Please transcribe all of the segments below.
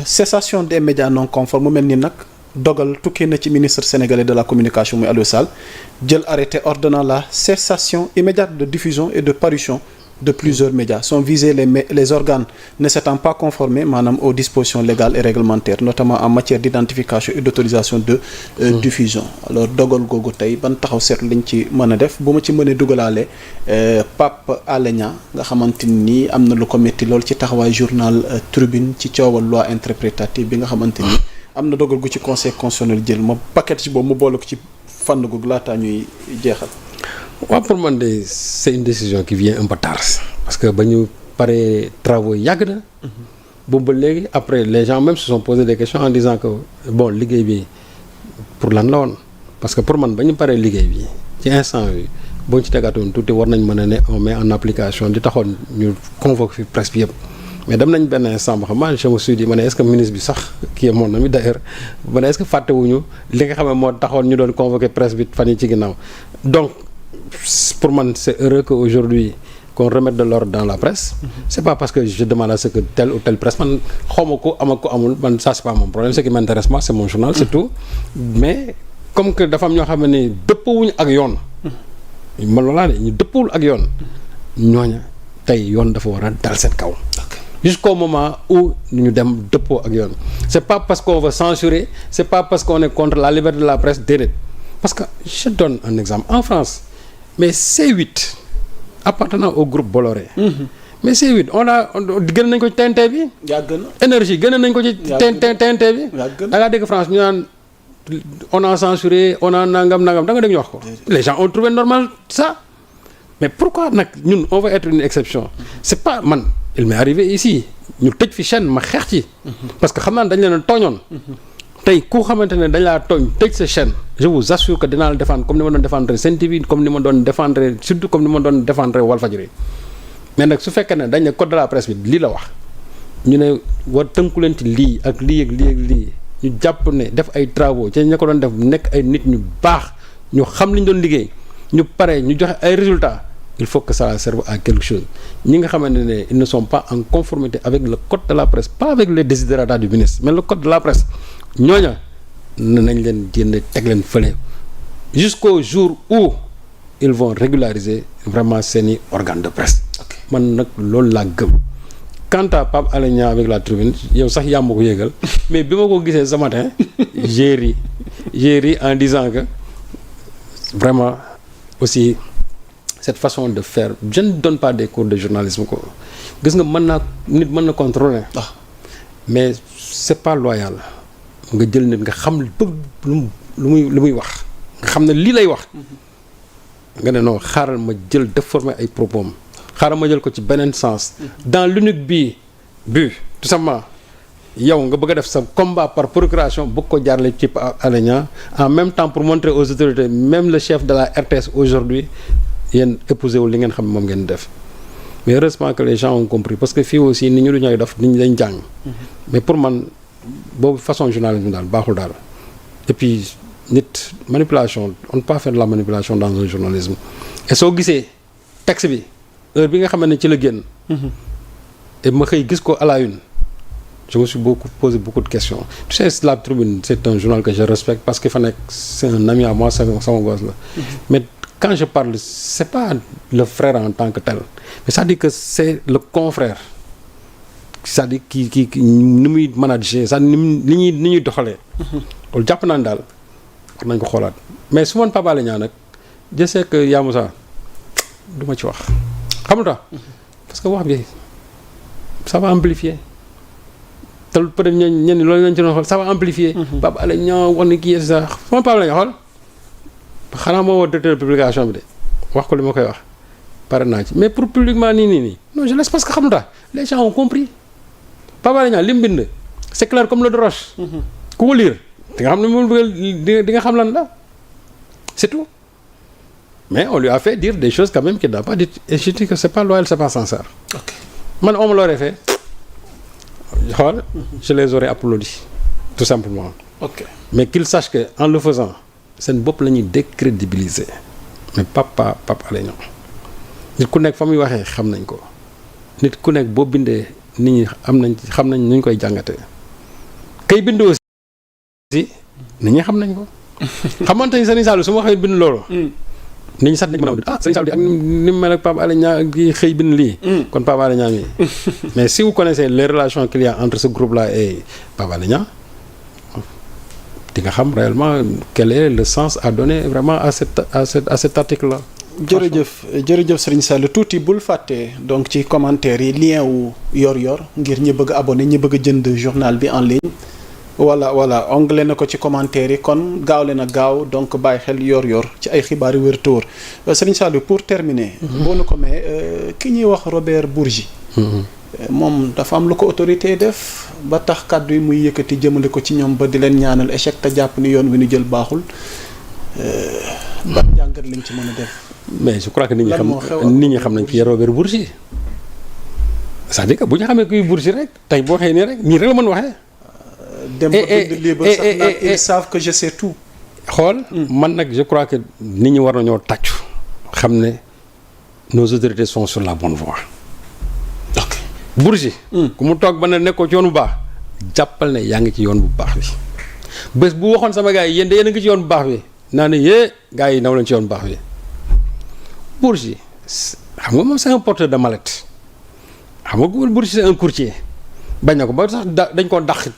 cessation des médias non conformes mu mel ni nag dogal tukkee na ci ministre sénégalais de la communication muy Aliou Sall jël arrêté ordonnant la cessation immédiate de diffusion et de parution de plusieurs médias. Sont visés les organes ne s'étant pas conformés maanaam aux dispositions légales et réglementaires notamment en matière d'identification et d'autorisation de diffusion. Alors dogal googu tey ban taxaw seetlu lañ ci mën a def bu ma ci mënee dugalaale Pape Alé Niang nga xamante ni am na lu ko métti lool ci taxawaay journal Tribune ci coowal loi interprétative bi nga xamante ni am na dogal gu ci conseil constitutionnel jël ma paquet ci boobu mu boole ko ci fànn googu laataa ñuy jeexal. waaw pour man de c'est une décision qui vient un peu tard parce que ba ñu paree travaux yàgg na. boobu ba léegi après les gens même se sont posé des questions en disant que bon liggéey bi pour lan la woon parce que pour man ba ñu paree liggéey bi ci instant bi boo ci tegaatoon tuuti war nañ mën a ne on met en application di taxoon ñu convoqué fi presse bi yëpp. mais dem nañ benn instant ba xam man je me suis dit ma ne est-ce que ministre bi sax kii mon ami d'ailleurs ma ne est-ce que fàttewuñu li nga xam ne moo taxoon ñu doon convoqué presse bi fan yi ci ginnaaw donc. Pour moi, c'est heureux qu'aujourd'hui qu'on remette de l'ordre dans la presse. C'est pas parce que je demande à ce que telle ou telle presse man xawma ko amul man ça c'est pas mon problème ce qui m'intéresse moi c'est mon journal c'est tout mais comme que dafa am ñoo xam ne dëppawuñu ak yoon man loolaa de ñu dëppawul ak yoon ñooña tey yoon dafa war a dal seen kaw jusqu'au moment où ñu dem dëppoo ak yoon c'est pas parce qu'on veut censurer c'est pas parce qu'on est contre la liberté de la presse déedéet parce que je donne un exemple en France mais C8 appartenant au groupe Bolloré. Mais C8 gën nañ ko ci TNT bi. yàgg na énergie gën nañ ko ci. TNT bi. da ngaa dégg France ñu naan on a censuré on a nangam da nga dégg ñu wax ko. les gens ont trouvé normal ça mais pourquoi nag ñun on va être une exception. c'est pas man il m'est arrivé ici ñu tëj fi chaîne ma xeex ci. parce que xam naa dañ leen a tooñoon. tey ku xamante ne dañ laa tooñ tëj sa chaîne je vous assure que dinaa la défendre comme ni ma doon défendre Sen TV comme ni ma doon défendre surtout comme ni ma doon défendre Walfadjri mais nag su fekkee ne dañ ne code de la presse bi lii la wax ñu ne war tënku leen ci lii ak lii ak lii ak lii ñu jàpp ne def ay travaux ci ña ko doon def nekk ay nit ñu baax ñu xam li ñu doon liggéey ñu pare ñu joxe ay résultats il faut que ça serve à quelque chose ñi nga xamante ne ils ne sont pas en conformité avec le code de la presse pas avec les desiderata du ministre mais le code de la presse ñooña nañ leen génne teg leen fële jusqu'au jour où ils vont régulariser vraiment seeni organes de presse man nag loolu laa gëm quant à Pape Alé Niang avec la Tribune yow sax yaa ma ko yëgal mais bi ma ko gisee ce matin j'ai ri en disant que vraiment aussi cette façon de faire je ne donne pas des cours de journalisme ko gis nga nit mën na contrôler mais c'est pas loyal nga jël nit nga xam bëgg lu muy wax nga xam ne lii lay wax nga ne non xaaral ma jël déformer ay propos am xaaral ma jël ko ci beneen sens dans l'unique but tout simplement yow nga bëgg a def sa combat par procuration bëgg ko jaarale ci Alé Niang en même temps pour montrer aux autorités même le chef de la RTS aujourd'hui yéen épousé wul li ngeen xam moom ngeen def mais heureusement que les gens ont compris parce que fii aussi nit ñu du ñooy def nit ñi dañ jàng mais pour man boobu façon journalisme daal baaxul daal et puis nit manipulation on ne peut pas faire de la manipulation dans un journalisme et soo gisee texte bi heure bi nga xam ne ci la génn et ma xëy gis ko à la une je me suis posé beaucoup de questions tu sais la Tribune c'est un journal que je respecte parce que fa nekk c'est un ami à moi sama gosse la mais quand je parle c'est pas le frère en tant que tel mais ça dit que c'est le confrère c'est-à-dire kii ni muy manager c'est-à-dire ni ñuy doxalee. loolu jàpp naa ne daal war nañ ko xoolaat mais su ma Pape Alé Niang nag je sais que yaa Moussa du ma ci wax xam nga parce que wax bi ça va amplifier te peut-être ñenn loolu lañ ci doon xool ça va amplifier. Pape Alé Niang wax ni kii et ça su ma Pape Alé Niang xool xanaa moo woo directeur de publication bi de wax ko li ma koy wax pare naa ci mais pour publiquement nii non je laisse parce que xam nga les gens ont compris. Pape Alé Niang li mu bind c'est clair comme l'eau de roche. ku ko lire di nga xam ne moom di nga xam lan la c'est tout mais on lui a fait dire des choses quand même qu'il n'a pas dit et je dis que c'est pas loyal c'est pas sincère. man on me l'aurait fait xool je les aurais applaudis tout simplement. mais qu'il sache que en le faisant seen bopp la ñuy décrédibiliser mais Pape Alé Niang nit ku nekk fa muy waxee xam nañ ko nit ku nekk boo bindee. nit ñi xam nañ nu ñu koy jàngatee kay bind aussi nit ñi xam nañ ko xamante ni Serigne Saliou su ma waxee bind loolu nit ñi sax dañ mën a Serigne Saliou ak ni mu mel ak Pape Alé Niang gi xëy bind lii kon Pape Alé Niang mi mais si vous connaissez les relations qu'il y a entre ce groupe là et Pape Alé Niang di nga xam réellement quel est le sens à donner vraiment à cet article là. jërëjëf Serigne Sall tuuti bul fàtte donc ci commentaire yi lien wu yor ngir ñi bëgg a abonné ñi bëgg a jënd journal bi en ligne voilà onglet na ko ci commentaire yi kon gaaw leen a gaaw donc bàyyi xel yor ci ay xibaar yu wér te wóor Serigne Sall pour terminer. boo nu ko may ki ñuy wax Robert Bourgi. moom dafa am lu ko autorité def ba tax kàddu yi muy yëkkati jëmale ko ci ñoom ba di leen ñaanal échec te jàpp ni yoon wi ñu jël baaxul ban jàngat lañ ci mën a def. mais je crois que nit ñi xam nañ ci Robert Bourgi c'est-à-dire que bu ñu xamee kuy Bourgi rek tey boo waxee nii rek nii rek la mën waxee. dem ba bind livre sax naan ils savent que je sais tout. xool man nag je crois que nit ñi war nañoo tàccu xam ne nos autorités sont sur la bonne voie. ok Bourgi ku mu toog ba ne nekkoo ci yoon bu baax jàppal ne yaa ngi ci yoon bu baax bi bés bu waxoon sama gars yi yéen de yéen a ngi ci yoon bu baax bi naa ne yee gars yi naw leen ci yoon bu baax bi. Bourgi xam nga moom c'est un porteur de mallette xam nga Bourgi c'est un courtier bañ na ko ba sax dañ ko dàq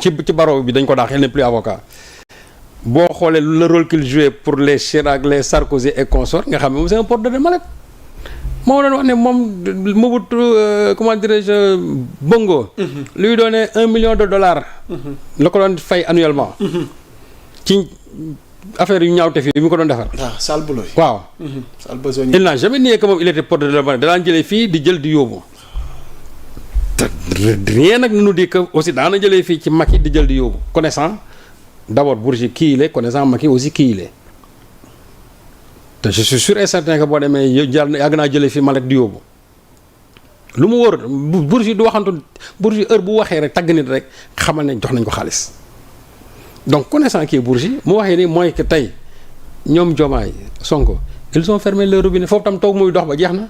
ci barreau bi dañ ko dàq il n'est plus avocat boo xoolee le rôle qu'il jouait pour les Chirac les Sarkozy et consorts nga xam ne moom c'est un porteur de mallette moo doon wax ne moom Mobutu comment dirais-je Bongo lui donnait $1 million la ko doon fay annuellement ci affaire yu ñaawte fii bi mu ko doon defar. Sall Boulogne. waaw. Sall Besogne. il n'a jamais nié que moom il était porteur de mallette daan jëlee fii di jël di yóbbu te rien nag nu di que aussi daana jëlee fii ci Macky di jël di yóbbu connaissant d'abord Bourgi kii il est connaissant Macky aussi kii il est te je suis sûr et certain que boo demee yàgg naa jëlee fii mallette di yóbbu lu mu wóor Bourgi du waxantu Bourgi heure bu waxee rek tagg nit rek xamal ne jox nañ ko xaalis. donc connaissant kii Bourgi mu waxee ni mooy que tey ñoom Diomaye Sonko ils ont fermé le robinet foofu tam toog muy dox ba jeex na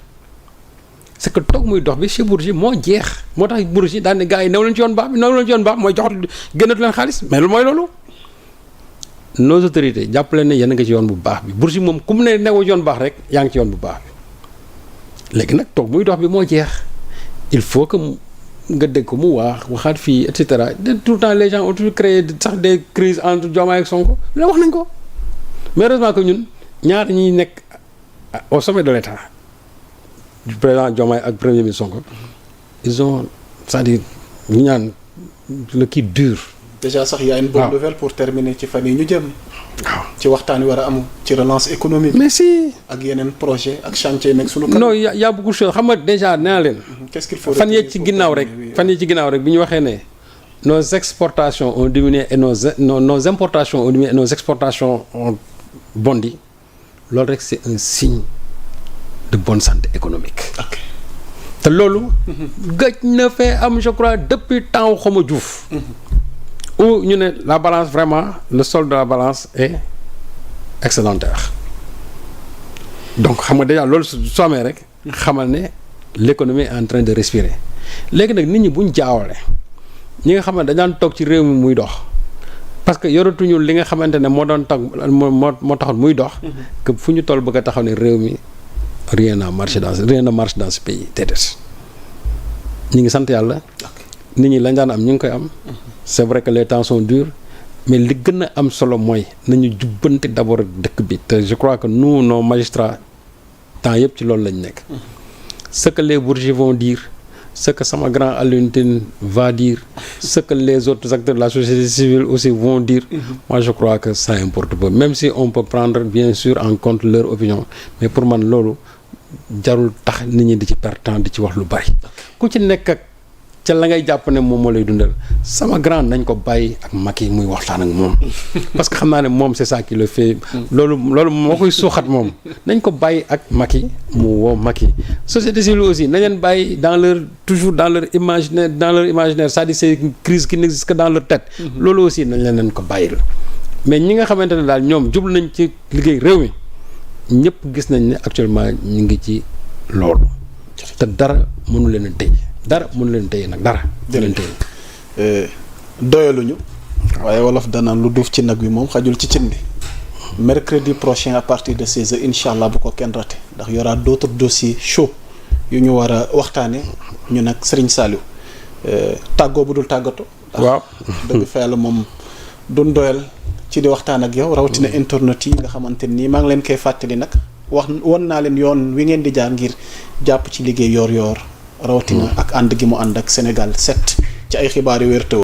c'est que toog muy dox bi chez Bourgi moo jeex moo tax Bourgi daan ne gars yi new leen ci yoon baax bi new leen ci yoon baax mooy jox génnatu leen xaalis mais loolu mooy loolu nos autorités jàppale ne yéen a ngi ci yoon bu baax bi Bourgi moom ku mu ne newoo ci yoon baax rek yaa ngi ci yoon bu baax bi léegi nag toog muy dox bi moo jeex il faut que nga dégg ko mu waxaat fii et cetera tout le temps les gens ont toujours créé sax des crises entre Diomaye ak Sonko la wax nañ ko mais heureusement que ñun ñaar ñi nekk au sommet de l'État du président Diomaye ak premier ministre Sonko ils ont c'est-à-dire ñu ñaan le kii dur. déjà sax y a une bonne nouvelle pour terminer ci fan yi ñu jëm. waaw ci waxtaan wi war a am ci relance économique. mais si ak yeneen projet ak chantier nekk sunu. non y a beaucoup de choses xam nga déjà nee naa leen. qu'est-ce qu'il faut fan yii ci ginnaaw rek bi ñu waxee ne nos exportations ont diminué et nos importations ont diminué et nos exportations ont bondi loolu rek c'est un signe de bonne santé économique. ok te loolu. gëj na fee am je crois depuis temps Xoma Diouf. où ñu ne la balance vraiment le solde de la balance est excédentaire donc xam nga déjà loolu su amee rek xamal ne l'économie est en train de respirer léegi nag nit ñi buñ jaawale ñi nga xam ne dañ daan toog ci réew mi muy dox parce que yoratuñu li nga xamante ne moo doon tax moo taxoon muy dox que fu ñu toll bëgg a taxaw ne réew mi rien ne marche dans ce pays déedéet ñi ngi sant yàlla nit ñi lañ daan am ñu ngi koy am c'est vrai que les temps sont durs mais li gën a am solo mooy nañu jubbante d'abord dëkk bi te je crois que nous nos magistrats temps yëpp ci loolu lañ nekk ce que les bourgeois vont dire ce que sama grand Alioune Tine va dire ce que les autres acteurs de la société civile aussi vont dire moi je crois que ça importe peu même si on peut prendre bien sûr en compte leur opinion mais pour man loolu jarul tax nit ñi di ci perdre temps di ci wax lu bari ku ci nekk ak ca la ngay jàpp ne moom moo lay dundal sama grand nañ ko bàyyi ak Macky muy waxtaan ak moom parce que xam naa ne moom c'est ça qui le fait loolu moo koy suuxat moom nañ ko bàyyi ak Macky mu woo Macky société civile aussi nañ leen bàyyi toujours dans leur imaginaire c'est-à-dire c'est une crise qui n'existe que dans leur tête loolu aussi nañ leen ko bàyyil mais ñi nga xamante ne daal ñoom jublu nañ ci liggéey réew mi ñëpp gis nañ ne actuellement ñu ngi ci loolu te dara mënu leen a téye dara mënu leen téye nag dara. leen téye doyaluñu waaye wolof danaan lu duuf ci nag wi moom xajul ci cin bi mercredi prochain à partir de 16h incha allah bu ko kenn raté ndax y aura d'autres dossiers chauds yu ñu war a waxtaane ñu nag Serigne Saliou tàggoo bu dul tàggatoo. waaw dëgg fa yàlla moom duñ doyal ci di waxtaan ak yow rawatina internet yi nga xamante nii maa ngi leen koy fàttali nag won naa leen yoon wi ngeen di jaar ngir jàpp ci liggéey yoor rawatina ak ànd gi mu ànd ak Sénégal 7 ci ay xibaar yu wér te